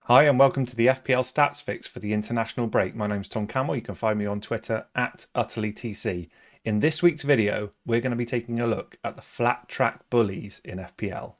Hi and welcome to the FPL Stats Fix for the international break. My name's Tom Campbell. You can find me on Twitter at UtterlyTC. In this week's video, we're going to be taking a look at the flat track bullies in FPL.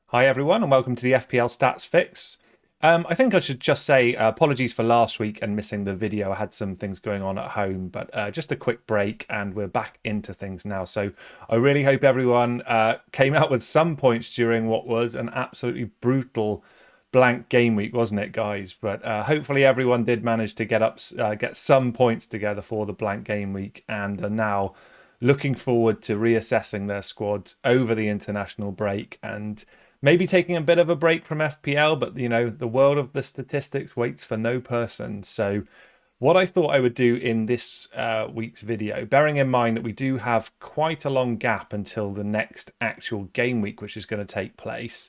Hi everyone and welcome to the FPL Stats Fix. I think I should just say apologies for last week and missing the video. I had some things going on at home, but just a quick break and we're back into things now. So I really hope everyone came out with some points during what was an absolutely brutal blank game week, wasn't it, guys? But hopefully everyone did manage to get some points together for the blank game week and are now looking forward to reassessing their squads over the international break and maybe taking a bit of a break from FPL, but you know, the world of the statistics waits for no person. So what I thought I would do in this week's video, bearing in mind that we do have quite a long gap until the next actual game week, which is going to take place,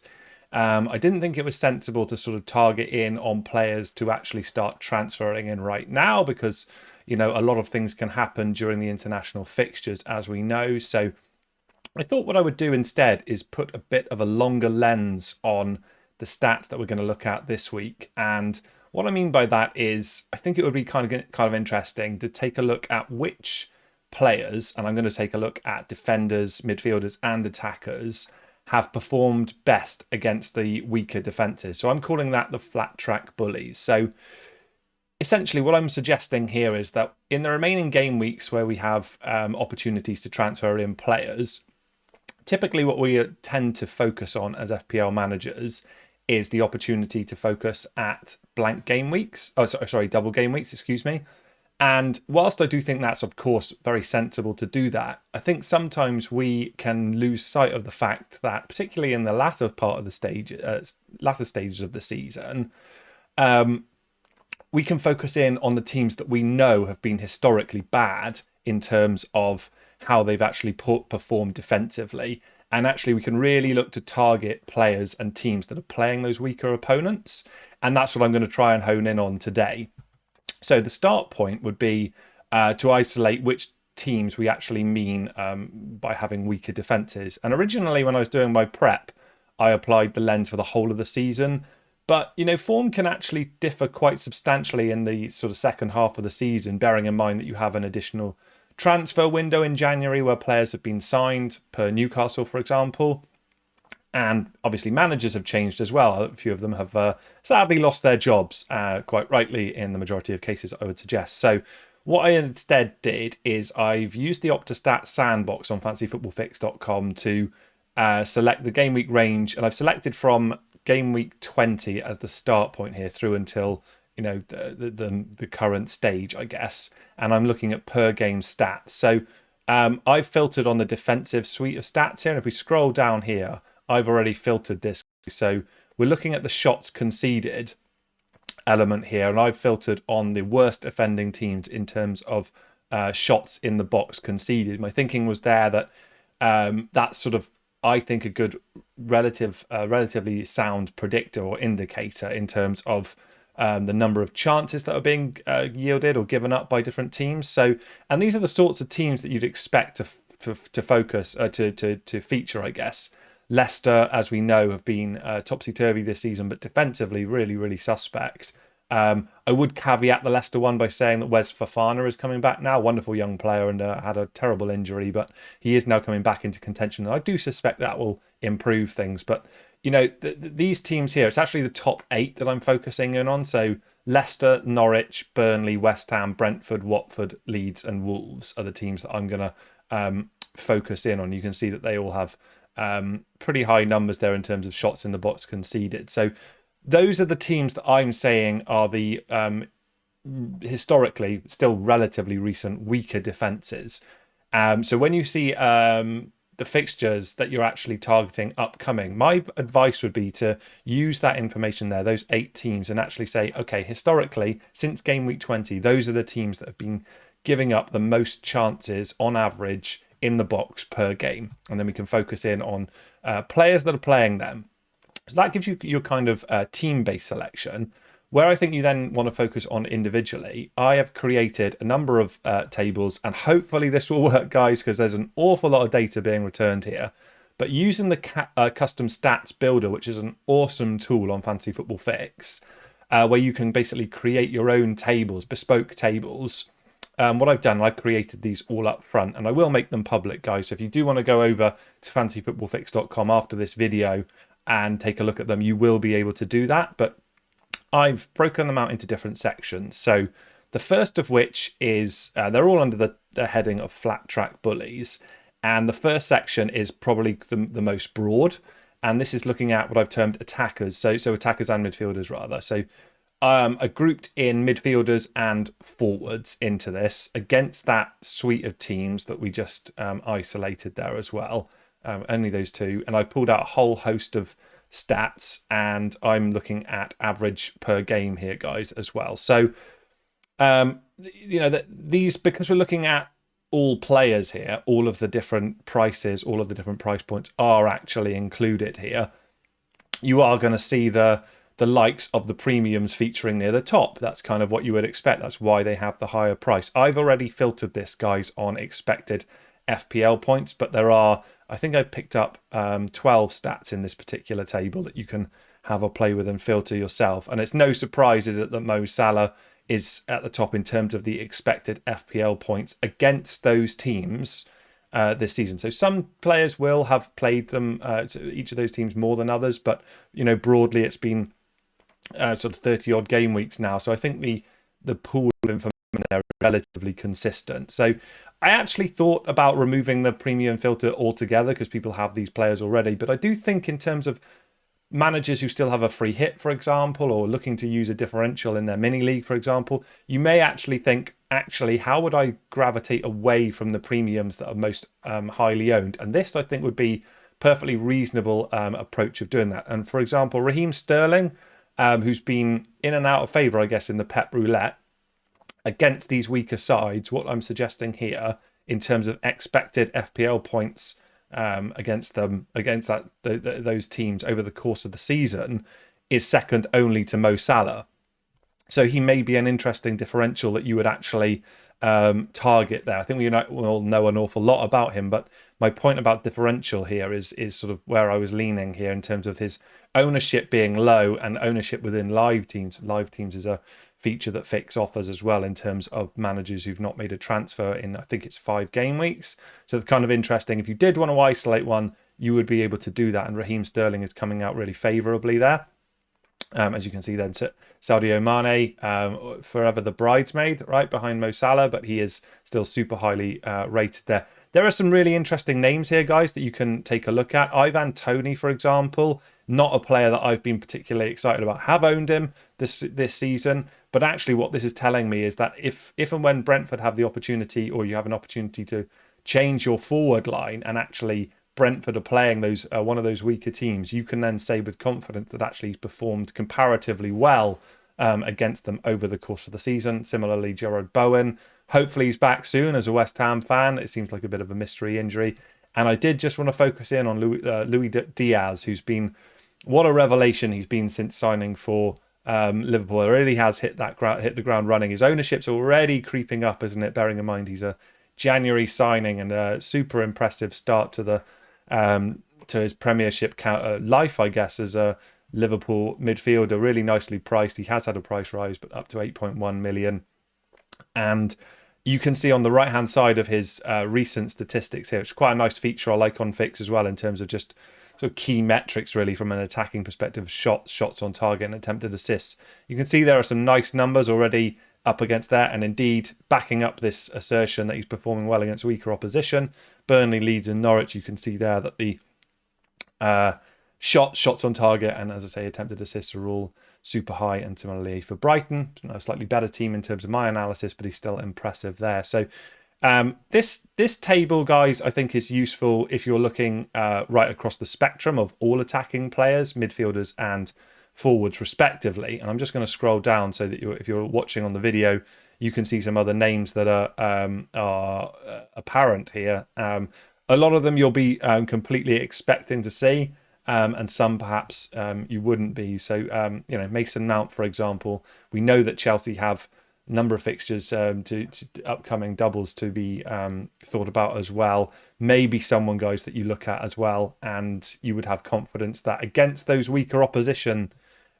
I didn't think it was sensible to sort of target in on players to actually start transferring in right now because, you know, a lot of things can happen during the international fixtures, as we know. So I thought what I would do instead is put a bit of a longer lens on the stats that we're going to look at this week. And what I mean by that is I think it would be kind of interesting to take a look at which players, and I'm going to take a look at defenders, midfielders and attackers, have performed best against the weaker defences. So I'm calling that the flat track bullies. So essentially what I'm suggesting here is that in the remaining game weeks where we have opportunities to transfer in players, typically what we tend to focus on as FPL managers is the opportunity to focus at blank game weeks. Oh, sorry, double game weeks, excuse me. And whilst I do think that's, of course, very sensible to do that, I think sometimes we can lose sight of the fact that, particularly in the latter part of the latter stages of the season, we can focus in on the teams that we know have been historically bad in terms of how they've actually performed defensively. And actually, we can really look to target players and teams that are playing those weaker opponents. And that's what I'm going to try and hone in on today. So the start point would be to isolate which teams we actually mean by having weaker defences. And originally, when I was doing my prep, I applied the lens for the whole of the season. But, you know, form can actually differ quite substantially in the sort of second half of the season, bearing in mind that you have an additional transfer window in January where players have been signed, per Newcastle, for example. And obviously managers have changed as well. A few of them have sadly lost their jobs, quite rightly in the majority of cases, I would suggest. So what I instead did is I've used the Optastat sandbox on fantasyfootballfix.com to select the game week range. And I've selected from game week 20 as the start point here through until, you know, the current stage, I guess. And I'm looking at per game stats. So I've filtered on the defensive suite of stats here. And if we scroll down here, I've already filtered this. So we're looking at the shots conceded element here. And I've filtered on the worst offending teams in terms of shots in the box conceded. My thinking was there that that's sort of, I think, a good relatively sound predictor or indicator in terms of the number of chances that are being yielded or given up by different teams. So, and these are the sorts of teams that you'd expect to focus to feature, I guess. Leicester, as we know, have been topsy-turvy this season, but defensively really suspect. I would caveat the Leicester one by saying that Wes Fofana is coming back now. Wonderful young player and had a terrible injury, but he is now coming back into contention. And I do suspect that will improve things. But, you know, these teams here, it's actually the top 8 that I'm focusing in on. So Leicester, Norwich, Burnley, West Ham, Brentford, Watford, Leeds and Wolves are the teams that I'm going to focus in on. You can see that they all have pretty high numbers there in terms of shots in the box conceded. So those are the teams that I'm saying are the historically still relatively recent weaker defences. So when you see the fixtures that you're actually targeting upcoming, my advice would be to use that information there, those 8 teams, and actually say, okay, historically, since game week 20, those are the teams that have been giving up the most chances on average in the box per game. And then we can focus in on players that are playing them. So that gives you your kind of team-based selection. Where I think you then want to focus on individually, I have created a number of tables, and hopefully this will work, guys, because there's an awful lot of data being returned here. But using the custom stats builder, which is an awesome tool on Fantasy Football Fix, where you can basically create your own tables, bespoke tables. What I've done, I've created these all up front, and I will make them public, guys. So if you do want to go over to fantasyfootballfix.com after this video and take a look at them, you will be able to do that. But I've broken them out into different sections. So the first of which is, they're all under the heading of flat track bullies. And the first section is probably the most broad. And this is looking at what I've termed attackers. So attackers and midfielders, rather. So I grouped in midfielders and forwards into this against that suite of teams that we just isolated there as well. Only those two. And I pulled out a whole host of stats, and I'm looking at average per game here, guys, as well. So, these, because we're looking at all players here, all of the different prices, all of the different price points are actually included here. You are going to see the likes of the premiums featuring near the top. That's kind of what you would expect. That's why they have the higher price. I've already filtered this, guys, on expected FPL points, but there are, I think I've picked up 12 stats in this particular table that you can have a play with and filter yourself. And it's no surprise, is it, that Mo Salah is at the top in terms of the expected FPL points against those teams this season. So some players will have played them, each of those teams, more than others, but broadly it's been sort of 30 odd game weeks now. So I think the pool of information there is relatively consistent. So I actually thought about removing the premium filter altogether because people have these players already. But I do think in terms of managers who still have a free hit, for example, or looking to use a differential in their mini league, for example, you may actually think, how would I gravitate away from the premiums that are most highly owned? And this, I think, would be perfectly reasonable approach of doing that. And for example, Raheem Sterling, who's been in and out of favour, I guess, in the Pep Roulette, against these weaker sides, what I'm suggesting here in terms of expected FPL points against those teams over the course of the season is second only to Mo Salah. So he may be an interesting differential that you would actually target there. I think we will know an awful lot about him, but my point about differential here is sort of where I was leaning here in terms of his ownership being low and ownership within live teams. Live teams is a feature that Fix offers as well in terms of managers who've not made a transfer in, I think it's 5 game weeks. So it's kind of interesting. If you did want to isolate one, you would be able to do that. And Raheem Sterling is coming out really favourably there. As you can see then, Sadio Mane, forever the bridesmaid, right behind Mo Salah, but he is still super highly rated there. There are some really interesting names here, guys, that you can take a look at. Ivan Toney, for example, not a player that I've been particularly excited about. Have owned him this season, but actually what this is telling me is that if and when Brentford have the opportunity, or you have an opportunity to change your forward line, and actually Brentford are playing those one of those weaker teams, you can then say with confidence that actually he's performed comparatively well against them over the course of the season. Similarly, Jarrod Bowen, hopefully he's back soon as a West Ham fan. It seems like a bit of a mystery injury. And I did just want to focus in on Luis Diaz, who's been, what a revelation he's been since signing for Liverpool. It really has hit the ground running. His ownership's already creeping up, isn't it? Bearing in mind he's a January signing and a super impressive start to his Premiership life, I guess, as a Liverpool midfielder. Really nicely priced. He has had a price rise, but up to 8.1 million. And you can see on the right-hand side of his recent statistics here, which is quite a nice feature I like on Fix as well, in terms of just sort of key metrics, really, from an attacking perspective, shots on target and attempted assists. You can see there are some nice numbers already up against that, and indeed backing up this assertion that he's performing well against weaker opposition. Burnley, Leeds and Norwich, you can see there that the shots on target and, as I say, attempted assists are all super high. And similarly for Brighton, a slightly better team in terms of my analysis, but he's still impressive there. So this table, guys, I think is useful if you're looking right across the spectrum of all attacking players, midfielders and forwards respectively. And I'm just going to scroll down so that if you're watching on the video, you can see some other names that are apparent here. A lot of them you'll be completely expecting to see. and some perhaps you wouldn't be. So, you know, Mason Mount, for example, we know that Chelsea have a number of fixtures to upcoming doubles to be thought about as well. Maybe someone, guys, that you look at as well, and you would have confidence that against those weaker opposition,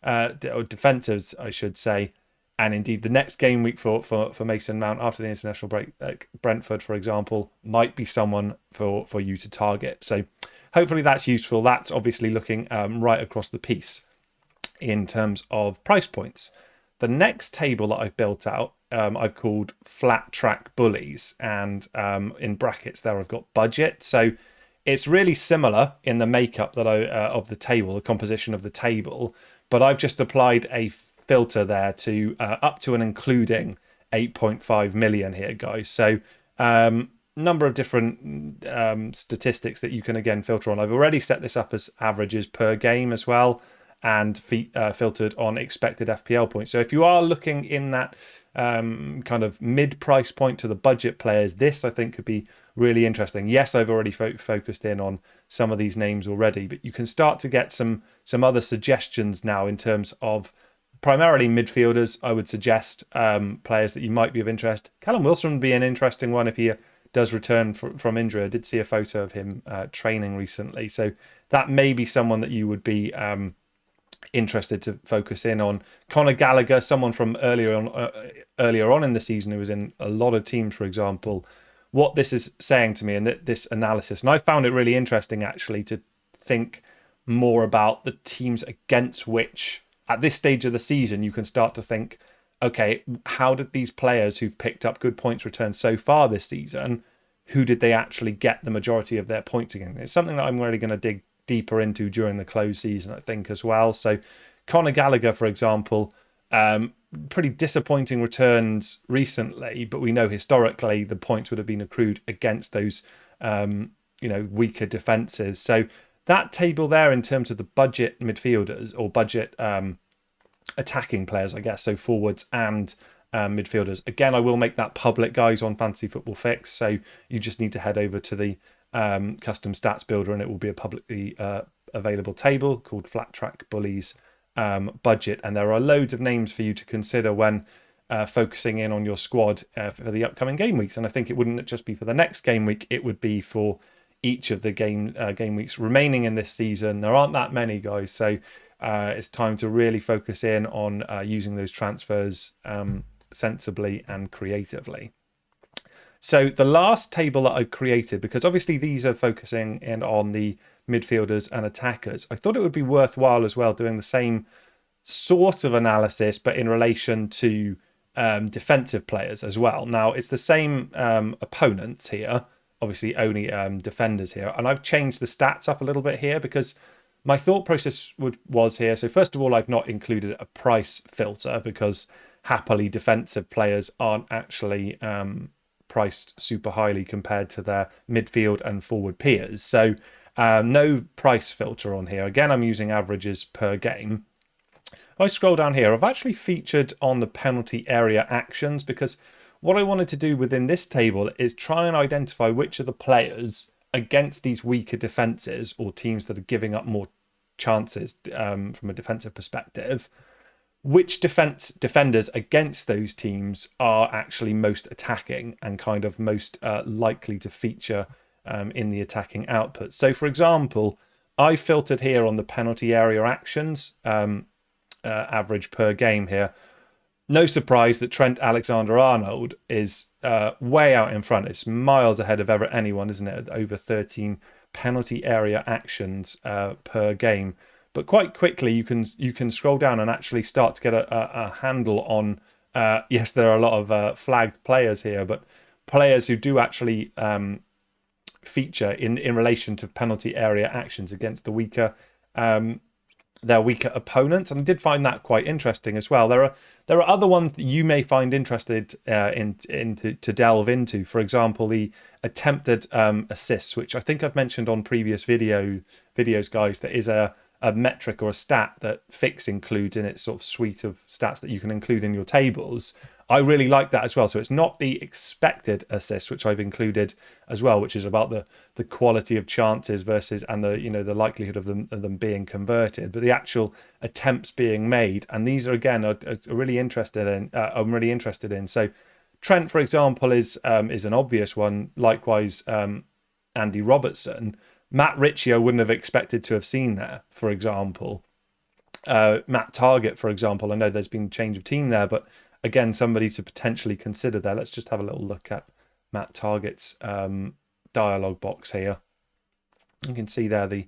or defensives, I should say, and indeed the next game week for Mason Mount after the international break, Brentford, for example, might be someone for you to target. So hopefully that's useful. That's obviously looking right across the piece in terms of price points. The next table that I've built out, I've called Flat Track Bullies, and in brackets there I've got budget. So it's really similar in the makeup that of the table, the composition of the table, but I've just applied a filter there to up to and including 8.5 million here, guys. So number of different statistics that you can again filter on. I've already set this up as averages per game as well, and filtered on expected FPL points. So if you are looking in that kind of mid price point to the budget players, this I think could be really interesting. Yes, I've already focused in on some of these names already, but you can start to get some other suggestions now in terms of primarily midfielders. I would suggest players that you might be of interest. Callum Wilson would be an interesting one if he does return from injury. I did see a photo of him training recently, so that may be someone that you would be interested to focus in on. Conor Gallagher, someone from earlier on in the season who was in a lot of teams, for example. What this is saying to me, and this analysis, and I found it really interesting actually to think more about the teams against which at this stage of the season you can start to think, okay, how did these players who've picked up good points return so far this season, who did they actually get the majority of their points against? It's something that I'm really going to dig deeper into during the close season, I think, as well. So Conor Gallagher, for example, pretty disappointing returns recently, but we know historically the points would have been accrued against those weaker defences. So that table there in terms of the budget midfielders or budget attacking players, I guess, so forwards and midfielders. Again, I will make that public, guys, on Fantasy Football Fix. So you just need to head over to the custom stats builder, and it will be a publicly available table called Flat Track Bullies budget. And there are loads of names for you to consider when focusing in on your squad for the upcoming game weeks. And I think it wouldn't just be for the next game week, it would be for each of the game weeks remaining in this season. There aren't that many, guys, so it's time to really focus in on using those transfers sensibly and creatively. So the last table that I've created, because obviously these are focusing in on the midfielders and attackers, I thought it would be worthwhile as well doing the same sort of analysis, but in relation to defensive players as well. Now, it's the same opponents here, obviously only defenders here. And I've changed the stats up a little bit here because my thought process was here. So first of all, I've not included a price filter because happily defensive players aren't actually priced super highly compared to their midfield and forward peers. So no price filter on here. Again, I'm using averages per game. If I scroll down here, I've actually featured on the penalty area actions because what I wanted to do within this table is try and identify which of the players against these weaker defences or teams that are giving up more chances from a defensive perspective, which defenders against those teams are actually most attacking and kind of most likely to feature in the attacking output. So, for example, I filtered here on the penalty area actions, average per game here. No surprise that Trent Alexander-Arnold is way out in front. It's miles ahead of anyone, isn't it? Over 13 penalty area actions per game. But quite quickly, you can scroll down and actually start to get a handle on. Yes, there are a lot of flagged players here, but players who do actually feature in relation to penalty area actions against the weaker. Their weaker opponents, and I did find that quite interesting as well. There are other ones that you may find interested to delve into. For example, the attempted assists, which I think I've mentioned on previous videos, guys. That is a metric or a stat that Fix includes in its sort of suite of stats that you can include in your tables. I really like that as well. So it's not the expected assists, which I've included as well, which is about the quality of chances versus and the the likelihood of them being converted, but the actual attempts being made. And these are again are really interested in. I'm really interested in. So Trent, for example, is an obvious one. Likewise, Andy Robertson. Matt Ritchie, I wouldn't have expected to have seen there, for example. Matt Targett, for example. I know there's been change of team there, but again, somebody to potentially consider there. Let's just have a little look at Matt Targett's dialogue box here. You can see there the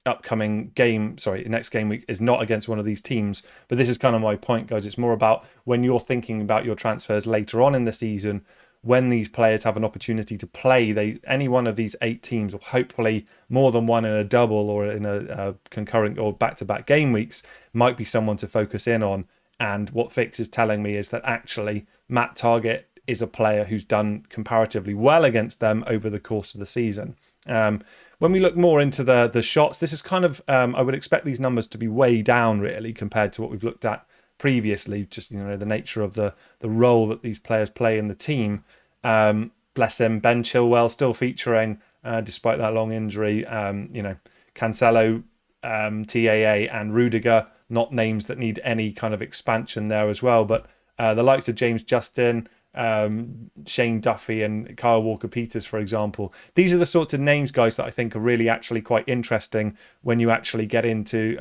upcoming game, next game week is not against one of these teams. But this is kind of my point, guys. It's more about when you're thinking about your transfers later on in the season, when these players have an opportunity to play, any one of these 8 teams, or hopefully more than one in a double or in a concurrent or back-to-back game weeks, might be someone to focus in on. And what Fix is telling me is that actually Matt Targett is a player who's done comparatively well against them over the course of the season. When we look more into the shots, this is kind of, I would expect these numbers to be way down really compared to what we've looked at previously, just the nature of the role that these players play in the team. Bless him, Ben Chilwell still featuring despite that long injury. Cancelo, TAA and Rudiger, not names that need any kind of expansion there as well, but the likes of James Justin, Shane Duffy and Kyle Walker-Peters, for example. These are the sorts of names, guys, that I think are really actually quite interesting when you actually get into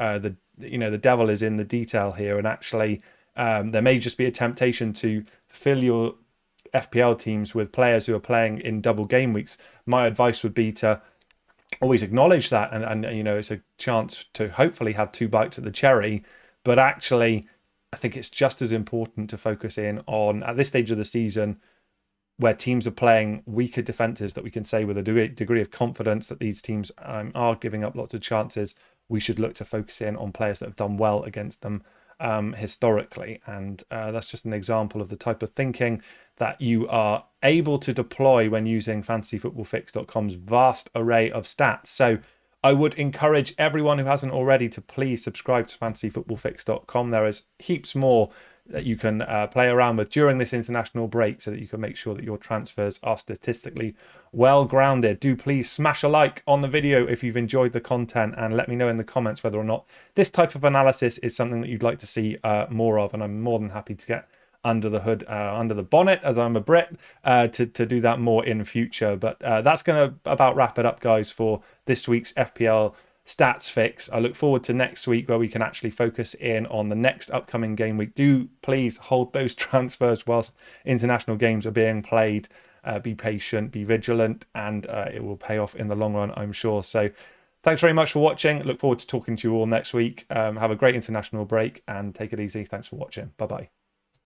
the devil is in the detail here, and actually there may just be a temptation to fill your FPL teams with players who are playing in double game weeks. My advice would be to always acknowledge that, and it's a chance to hopefully have 2 bites at the cherry, but actually I think it's just as important to focus in on, at this stage of the season, where teams are playing weaker defences, that we can say with a degree of confidence that these teams are giving up lots of chances. We should look to focus in on players that have done well against them historically. And that's just an example of the type of thinking that you are able to deploy when using fantasyfootballfix.com's vast array of stats. So I would encourage everyone who hasn't already to please subscribe to fantasyfootballfix.com. There is heaps more that you can play around with during this international break so that you can make sure that your transfers are statistically well grounded. Do please smash a like on the video if you've enjoyed the content, and let me know in the comments whether or not this type of analysis is something that you'd like to see more of, and I'm more than happy to get under the hood, under the bonnet, as I'm a Brit, to do that more in future. But that's going to about wrap it up, guys, for this week's FPL Stats Fix. I look forward to next week, where we can actually focus in on the next upcoming game week. Do please hold those transfers whilst international games are being played. Be patient, be vigilant, and it will pay off in the long run, I'm sure. So thanks very much for watching. Look forward to talking to you all next week. Have a great international break and take it easy. Thanks for watching. Bye-bye.